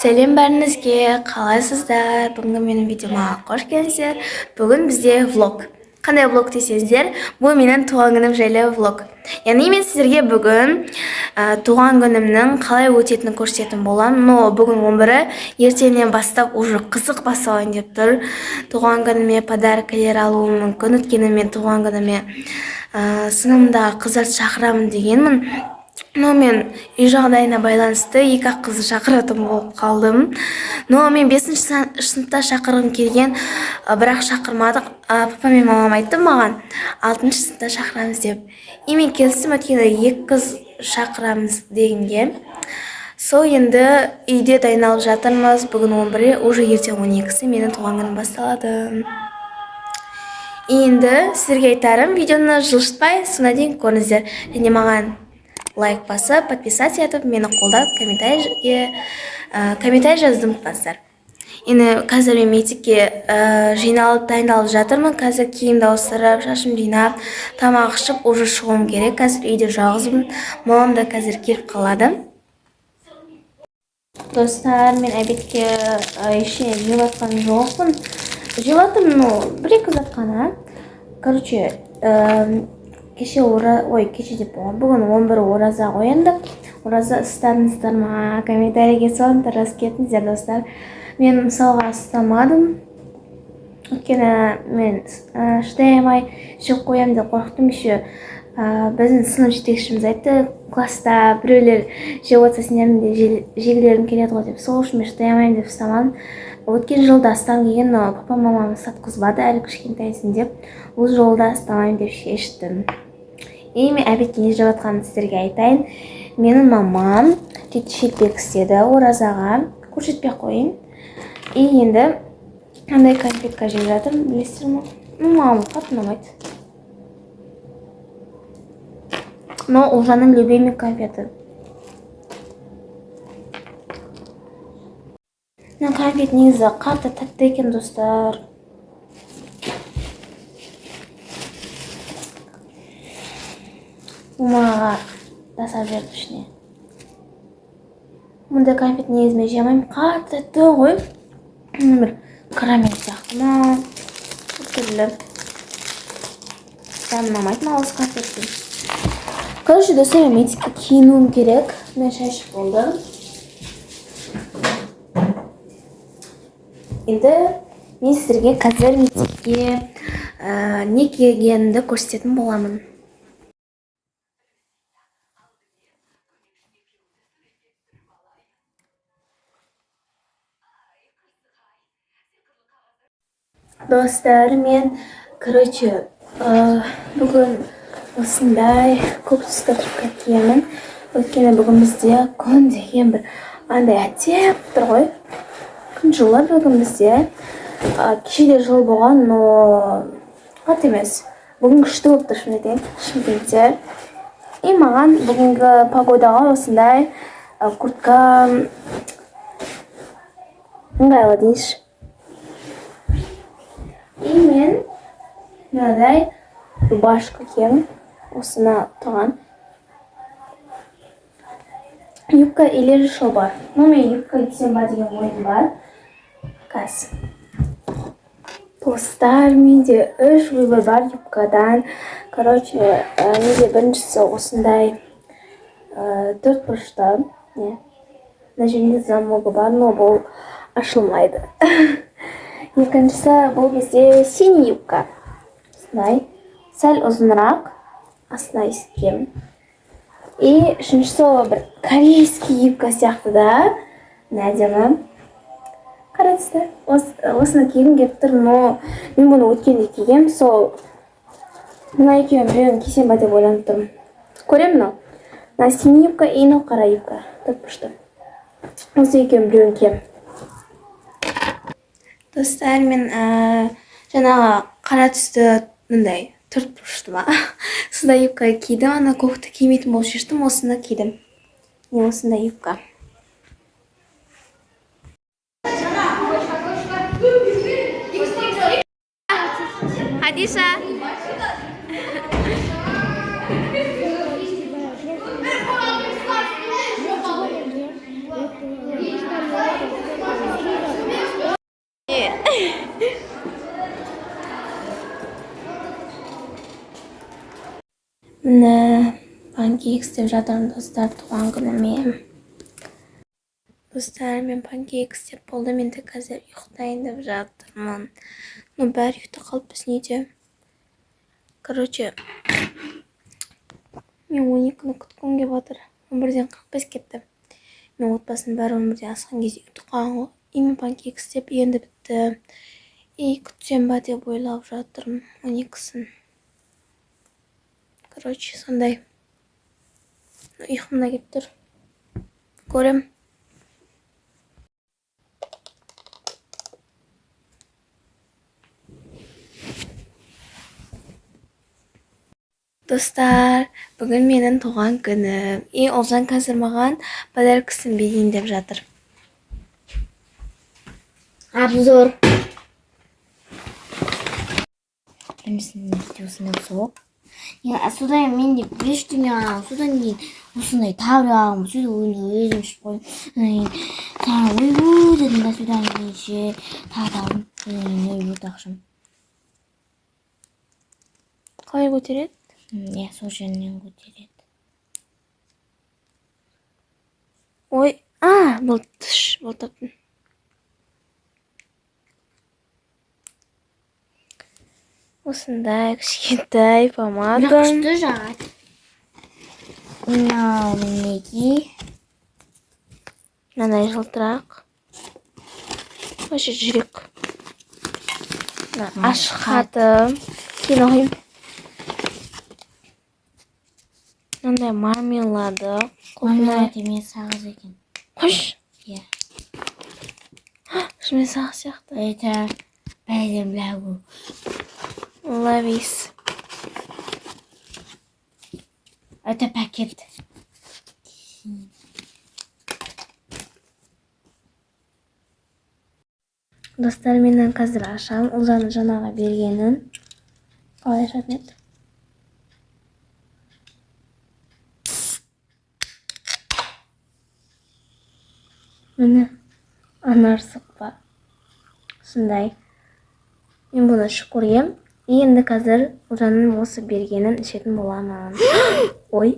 Сәлем бәріңізге, қалайсыздар? Бүгінгі менің видеома қош келдіңіздер. Бүгін бізде влог. Қандай влог десеңіздер, бұл менің туған күнім жайлы влог. Яғни мен сіздерге бүгін туған күнімнің қалай өтетінін көрсететін боламын. Но бүгін 11-і, ертеңнен бастап уже қызық басталайын деп тұр. Туған күніме подаркалер алуым мүмкін. Өйткені мен туған күніме сынымдағы қыздарды шақырамын дегенмін. Но мен үй жағдайына байланысты екі-ақ қызды шақыратын болып қалдым. Но мен 5-ші сыныпта шақырғым келген, бірақ шақырмадық. Папа мен мамам айтты маған 6-ші сыныпта шақырамыз деп. И мен келістім, өйткені екі қыз шақырамыз дегенге. Сол енді үйде дайындалып жатырмыз. Бүгін 11-і, уже ертең 12-сі менің туған күнім басталады. Енді сіздерге айтарым, видеоны жылжытпай соңына дейін көріңіздер. Және маған лайк басып, подписаться етіп, мені қолдап, комментарий жазды ұмытпаңыздар. Енді қазір мен мектепке жиналып дайындалып жатырмын. Қазір киімді ауыстырып, шашым жинап, тамақ ішіп, уже шығуым керек. Қазір үйде жалғызбын. Мамам да қазір келіп қалады. Достар, мен обедке ештеңе жеп жатқан жоқпын. Жеп но бір-екі зат қана. Короче, кеше деп болған. Бүгін 11-і ораза қоянды. Ораза ұстадыңыздар ма? Комментарийге салыңдар, рас кетіңіздер, достар. Мен мысалға ұстамадым. Өйткені мен шыдай алмай жеп қоямын деп қорықтым. Еще біздің сынып жетекшіміз айтты, класста біреулер жеп отырса сендердің де жегілерің келеді ғой деп. Сол үшін мен шыдай алмаймын деп ұстамадым. Өткен жылда астам келген, но папа мамам сатқызбады әлі кішкентайсың деп. Бұл жолда астамаймын деп шештім. И мен обедке не жеп жатқанымды сіздерге айтайын. Менің мамам шелпек істеді оразаға. Көрсетпей қойын. И енді қандай конфетка жеп жатыр, білесіздер ме? Мамам қатты ұнамайды. Но Олжанның любимый конфеті. Конфет негізі қатты тәтті екен, достар. Мамаға жасап жіберді ішіне. Мұндай конфет негізіме жемеймін. Қатты тәтті ғой. Бір карамель сияқты ма? Түрлі. Дәмі ұнамайды ма осы конфеттің? Короче, достар, мен мектепке киінуім керек. Мен шашып болды. Енді мен сіздерге қазір мектепке не кигенімді көрсететін боламын. Достар, мен, короче, бүгін осындай көп түсті трипка киемін. Өйткені бүгін бізде күн деген бір андай әтеп тұр ғой. Күн жылы бүгін бізде. Кешеде жыл болған, но қат емес. Бүгін күшті болып тұр Шымкентте. И маған бүгінгі погодаға осындай куртка ыңғайлы дейінші. И мен мынадай рубашка киемін. Осына тұрған. Юбка или шалбар. Но мен юбка кисем ба деген ойым бар. Кәс. Достар, менде 3 выбор бар юбкадан. Короче, менде біріншісі осындай 4 бұрышты. Мына жерінде замогы бар, но бұл ашылмайды. Екіншісі бұл бізде синий юбка. Осындай. Сәл ұзынырақ. Астына ескем. И үшіншісі бір корейский юбка сияқты да. Әдемі. Қарайсыздар. Осыны кигім келіп тұр, но мен бұны өткенде кигем. Сол мына екеуін біреуін кисем ба деп ойланып тұрмын. Көрем мынау. Мына синий юбка и мынау қара юбка. Төртбұрышты. Осы екеуін біреуін кием. Достар, мен жаңағы қара түсті мындай төртбұрышты ма? Сондай юбка кидім. Ана көкті кимейтін болып шештім, осыны кидім. Не осындай юбка. Хадиша. Міне панкейкс деп жатырмын достар, туған күніме. Достар, мен панкейкс деп болды, мен де қазір ұйықтайын деп жатырмын. Ну, бәрі ұйықтап қалып біз неде. Короче, мен 12-ні күткім кеп жатыр. 11-ден 45 кетті. Мен отбасының бәрі 11-ден асқан кезде ұйықтап қалған ғой. И мен панкейкс деп енді бітті. И күтсем ба деп ойлап жатырмын 12-сін. Короче, сондай. Ұйқымда кеп тұр. Көрем. Достар, бүгін менің туған күнім. И Олжан қазір маған подаркасын берейін деп жатыр. Обзор. Білмесін осындай соқ. Содан мен де 5 дүние алам. Содан кейін осындай тавр алам. Сөйтіп өзім ішіп қойып. Содан кейін ойбу дедім да содан кейін ше тағдым. Ойбу тақшым. Қалай көтереді? Сол жерінен көтереді. Ой, бұл таптым. Осындай кішкентай помада. Бірақ күшті жағады. Мынау мінеки. Мынандай жылтырақ. Вообще жүрек. Ашық хатым. Кейін оқимын. Мынандай мармелады. Мармелад емес сағыз екен. Қош. Иә. Шынымен сағыз сияқты. Это бәлем ләу. Лавис. Это пакет. Достар, менен қазір ашам. Олжаны жаңаға бергенін. Қалай ашатын еді? Міне, анар сұқпа. Сондай. Мен бұны шүкір ем. Енді қазір Олжанның осы бергенін ішетін боламын. Ой.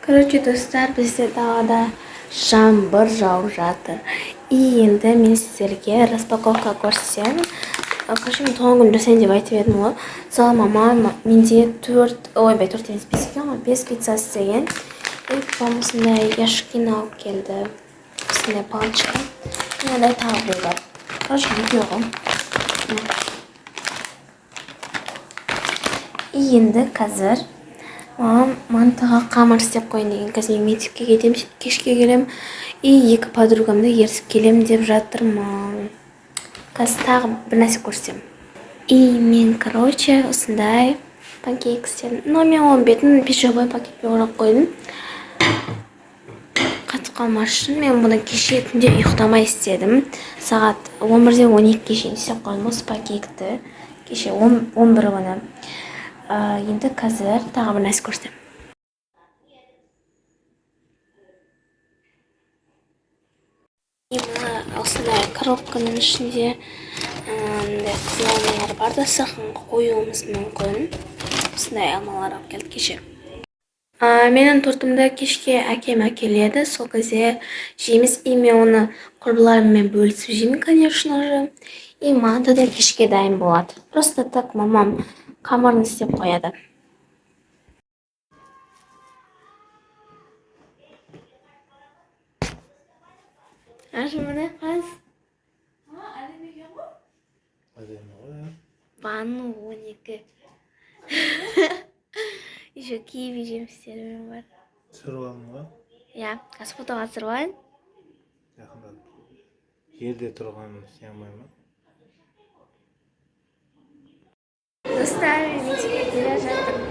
Короче, достар, бізде далада жаңбыр жауып жатыр. И енді мен сіздерге распаковка көрсетемін. Короче, мен туған күн жасайын деп айтып едім ғой. Мысалы, мама менде 4 емес 5 екен ғой, 5 пицца істеген. И папам осындай яшкин алып келді. Осындай палочка. Мынадай тағы бар. Короче, видео ғой. И енді қазір мамам мантыға қамыр істеп қойын деген. Қазір мен мектепке кетемін, кешке келем. И 2 подругамды ертіп келем деп жатырмын. Қазір тағы бір нәрсе көрсетем. И мен, короче, осындай панкейк істедім. Но мен оның бетін пищевой пакетпен орап қойдым. Қатып қалмас үшін мен бұны кеше түнде ұйықтамай істедім. Сағат 11-ден 12-ге шейін істеп қойдым осы панкейкті. Кеше 11 күні. Енді қазір тағы бір нәрсе көрсетем. Осындай коробканың ішінде қызыл алмалар бар да, сақын қоюымыз мүмкін. Осындай алмалар алып келді кеше. Менің тортымды кешке әкем әкеледі. Сол кезде жейміз. И мен оны құрбыларыммен бөлісіп жеймін, конечно же. И манты да кешке дайын болады. Просто так мамам қамырын істеп қояды. Міне қыз. Бану 12. Еще киви жемістерім бар. Сырваның ба? Иә, қазір фотоға сырвайын. Жақындап. Жерде тұрғанын сиямай ма? Достар, мен мектепке келе жатырмын.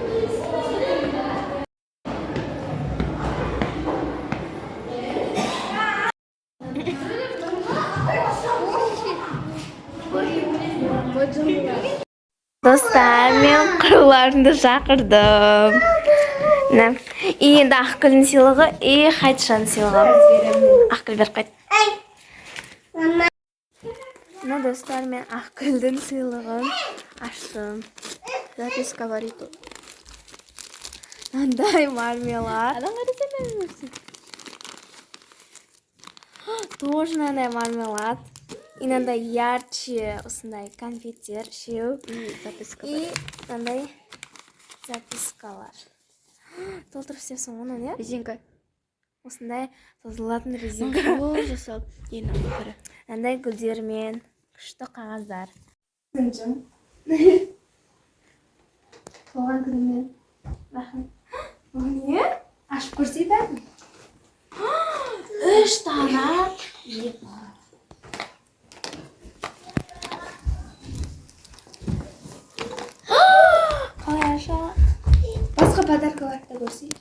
Достар, мен құрыларымды шақырдым. И енді Ақгүлдің сыйлығы, и Хайтшаның сыйлығы. Ақгүл беріп қайт. Мына достар, мен Ақгүлдің сыйлығын аштым. Записка бар еді. Мынандай мармелад. Тоже мынандай мармелад. И мынандай ярче осындай конфеттер, үшеу. И мынандай запискалар. Толтырып істепсің оны, не? Резинка. Осындай созылатын резинка. жасап. Мынандай гүлдермен, күшті қағаздар. Туған күнімен рахмет. Бұл не? Ашып көрсейді? 3 тарақ. Қалай аша? Басқа подаркаларды да көрсейді.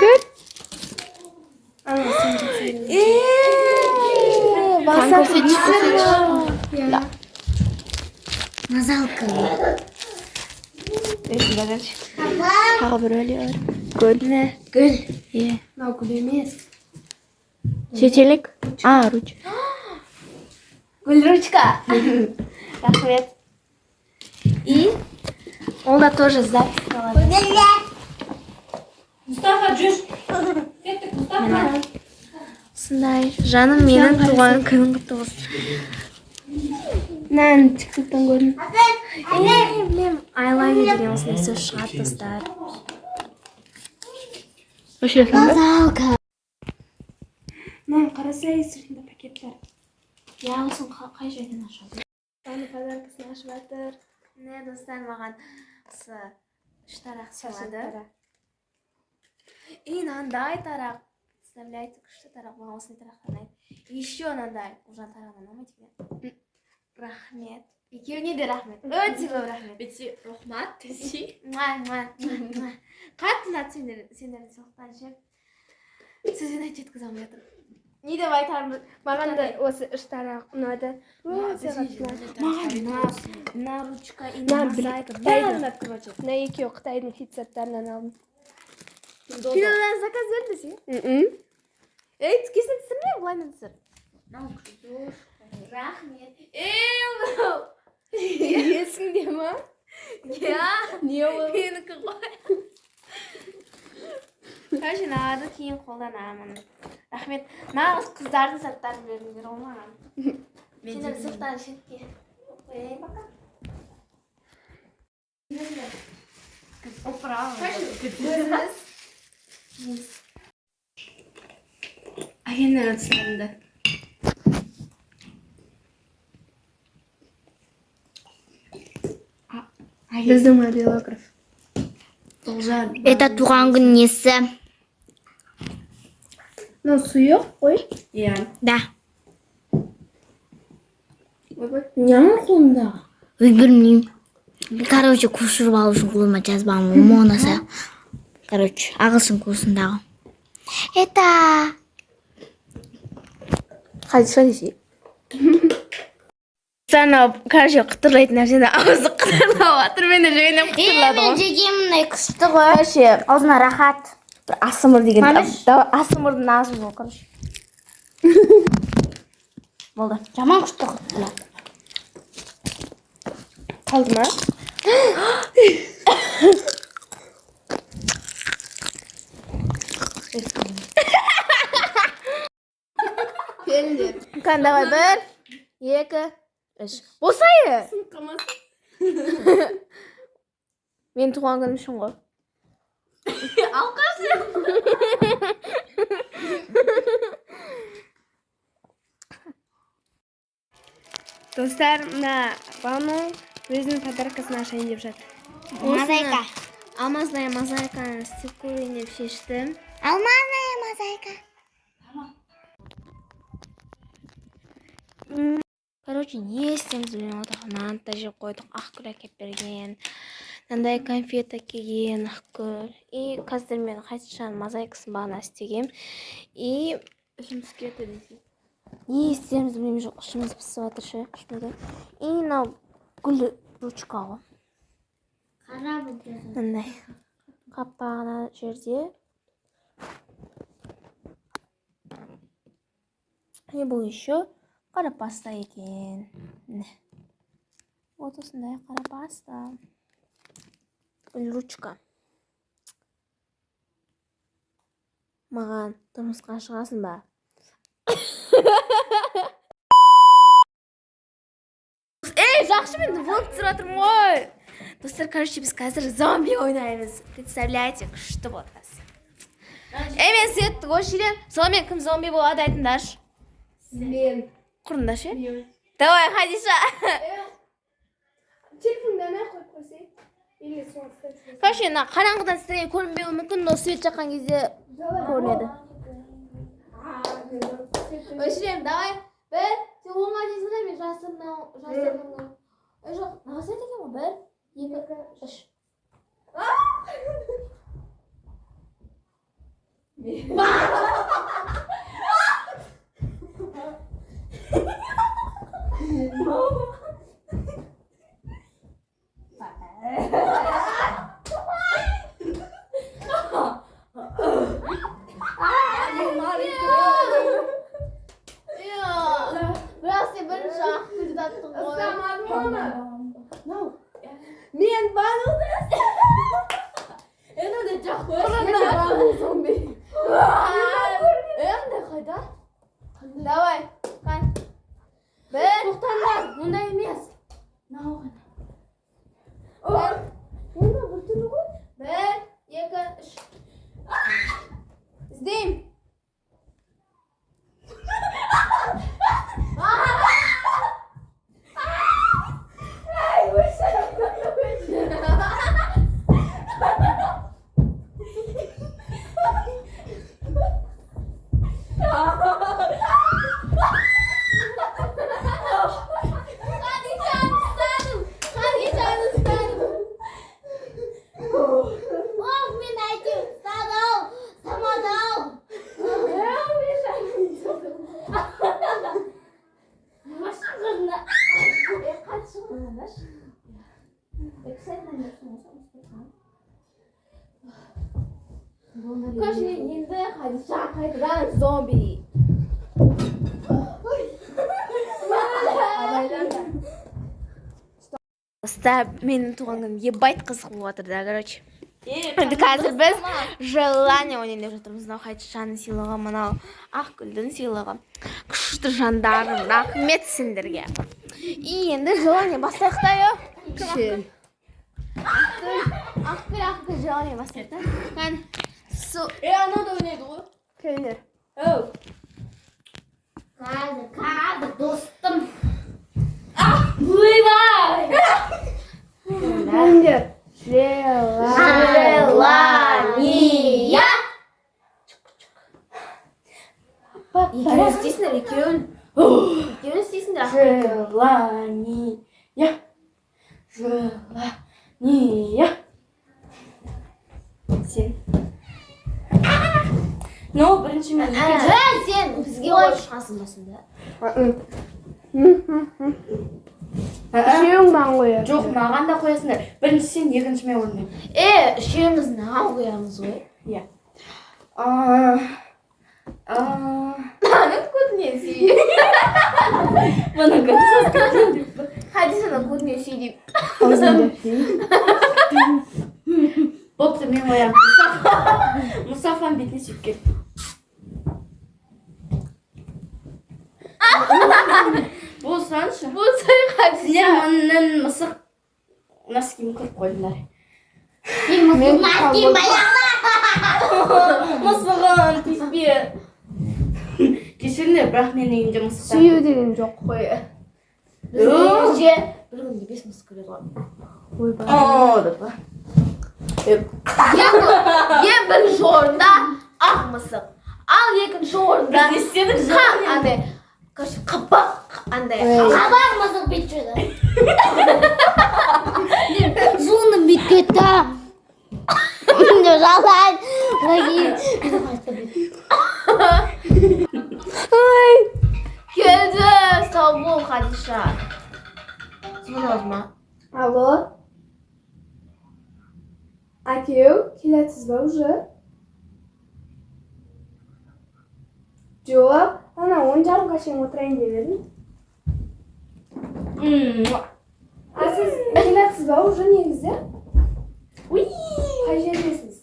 Гүл. Баса Мазалка. Тағы бір өлеуір. Гүл. Не? Гүл. Мынау гүл емес. Шетелік. Ручка. Гүл ручка. Рахмет. И ол да тоже запискалар. Осындай. Жаным, менің туған күнің құтты болсын. Мынаны тиктоктан көрдім. Білем, I love you деген осындай сөз шығады достар. Мазалка. Мынаны қарасай, сыртында пакет бар. Яғысын қай жерден ашады? Мынаны подаркасын ашып жатыр. Не, достар, маған осы 3 тарақ сыйлады. И мынандай тарақ. Представляете, күшті тарақ. Маған осындай тарақтан ұнайды. Еще мынандай. Ұлжан тарағынан ұнамайды ме? Рахмет. Екеуіне де рахмет. Өте көп рахмет. Рахмат. Қатты ұнады сендердің сыйлықтан ше. Сөзбен айтып жеткізе алмай жатырмын. Не деп айтармын? Маған да осы 3 тарақ ұнады. Өте қатты ұнады. Мына ручка и мозаика. Бәрі ұнады, короче. Мына екеуі Қытайдың фитсаттарынан алдым. Кинодан заказ берді сен? Ей, түкесін түсірме, бұлаймен түсір. Рахмет. Есіңде ма? Я? Не ол? Менікі ғой. Короче, мынаны кейін қолданамын. Рахмет. Нағыз қыздардың заттарын бердіңдер ғой маған. Сендер сырттан шетке қояйын бақа. Агеннен түсірімді. Біздің мобилограф. Это туған күн несі? Ну, сұйық қой. Да. Нямын қолында? Білмеймін. Короче, көшіріп алу үшін қолыма жазбамын. Монаса. Короче, ағылшын курсындағы. Это... Қадиша десе. Sana karşı kıtırlayıp нәрсені ауызы қытырлап жатыр. Мен де жегеннен қытырлады Мен ғой. жегенмін күшті ғой. Короче, Аузына рахат. бір асымыр деген. Мамеш? Асымырдың асы бол, короче. Болды. Жаман күшті қытырлады. Қалды ма? Kan давай, 1, 2, 3. Босайы! Мен туған күнім үшін ғой. Алқашы! Достар, мына Бану өзінің подаркасын ашайын деп жатыр. Мозаика. Алмазная мозаиканы істеп көрейін деп шештім. Алмазная мозаика. Короче, не істеміз білем отақ. Нан да жеп қойдық. Ақгүл әкеп берген. Мынандай конфет әкелген Ақгүл. И қазір мен қайтышан мозаикасын бағана істегем. И жұмыс кетті десе. Не істеміз білем жоқ. Ішіміз пісіп жатыр ше. И мынау гүл ручка ғой. Қара бұлды. Мындай қапағына жерде. И бұл еще Qora pasta ekan. O'rtasinda qora pasta. Ruchka. Mаған turmushqa chiqasizmi? Yaxshi men vlog tusiraturman. Do'stlar, короче, biz hozir zombi o'ynaymiz. Представляете, kuchli bo'lasiz. Men Svet Goshilem, zombi kim zombi bo'ladi aytinglar. Men. Qurindoshi? Давай, Hadisha. Telefondan qo'yib qo'ysak. Или so'ngda. Короче, qarang'idan sizlarga ko'rinmayi mumkin, но свет chaqqangizda ko'rinadi. Goshilem, давай. Bir, sen o'ng'a deysan, men rasmdan. O'sha, nasa ekanmi? Bir, ikki, uch. Men banuldas. Endi jo'q. Zombi. Endi qayda? Давай, qani. Bir, to'xtanglar, bunday emas. Bunda bir tuni qo'y. Bir, ikki, uch. Izdayım. Koşun endi Hadisha qaytadan zombi. Do'stlar, mening tug'an kunim yebayt qiziq bo'lyapti-da, короче. Endi hozir biz желание o'ynayib o'tiramiz. Hadishani siyligi, mana Aqgulning siyligi. Kuchli jandarm, rahmat sindirga. Endi желание bosaqda-yo. Kim? Aqgul желание bosaqda. Qani su. Anada o'ynaydi-ku. Kelinglar. Hadi dostum. Buyvay. Menga. Желание. İkini isteysinler, ikini. İkini isteysinler. Желание. Желание. Sen. No, birinchi men. Sen bizga o'yishqansın aslında. Shuyingdan qo'yadi. Yo'q, ma'g'anda qo'yasizlar. Birinchi sen, ikkinchi men o'rnayman. Shuyimizni ham qo'yamiz voy. Benim kutluyor seni. Bana ko'rsiz. Hadi sana kutluyor seni. Bo'pti, men qo'yaman. Musaffam bitni chekib. Bo'lsin-chi. Bu sayı hadi. Sizlar mendan misiq naskim kirib qo'ydilar. Men maskin bayaqlar. Misiqim tisbi. Kechiringlar, biroq mening uyimda misiq. Suyu degan jo'q qo'ya. Bizga bir kunda 5 mis ko'radi. Deb. Ye bir jorda ah mısın? Al yakın jorda. Biz istedik Ha ande. Kaç kapak ande. Xabar misiq bitdi. Zo'nim bitdi. Jalan. Lagi. Ay. Geldi. Sağ ol Hadisha. Sana mı? Алло. Aka, kelasizmi уже? Yo'q, ana 10:30gacha o'tirayin dedim. А siz kelatsizmi уже негізі? Уи. Қай жердесіз?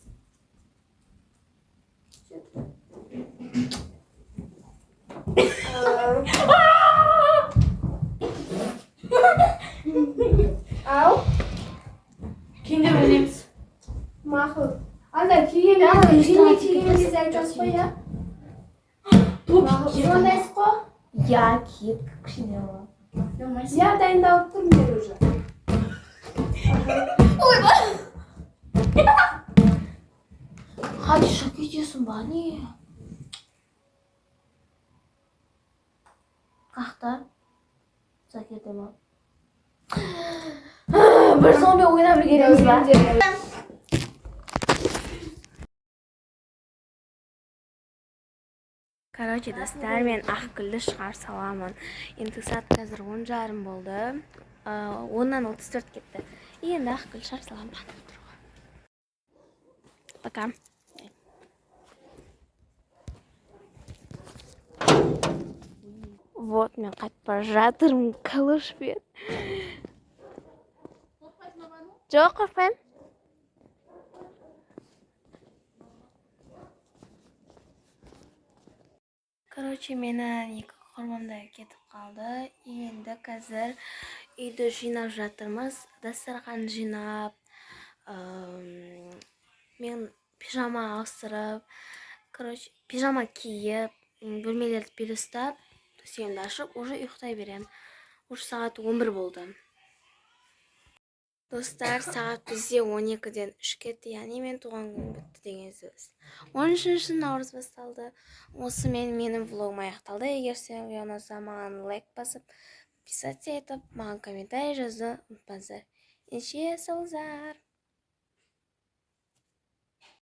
Ау, Кейінге ойлаймыз. мақұл. Анда келгеніңізді айтасыз ғой, иә? Мақұл. Звондайсыз ғой? Я кит кішкене бала. Я дайындалып тұрмын мен уже. Хадиша кетесің ба не? Қақта? Закерде ма? Бір зомби ойнап үлгереміз ба? Короче, достар, мен Ақгүлді шығар саламын. Енді саат қазір 10:30 болды. 10-нан 34 кетті. Енді Ақгүл шығар саламын. Пока. Вот, мен қайтып бара жатырмын, калышпен. Жоқ, қорқпаймын. Короче, менің екі құрбым да кетіп қалды. Енді қазір үйді жинап жатырмыз. Дастархан жинап, мен пижама ауыстырып, короче, пижама киіп, бөлмелерді перестап, төсегімді ашып, уже ұйықтай берем. Уже сағат 11 болды. Достар, сағат бізде 12-ден 3 кетті, яғни мен туған күнім бітті деген сөз. 13-ші наурыз басталды. Осымен менің влогым аяқталды. Егер сізге ұнаса, маған лайк басып, подписаться етіп, маған комментарий жазуды ұмытпаңыздар. Ендеше сау болыңыздар.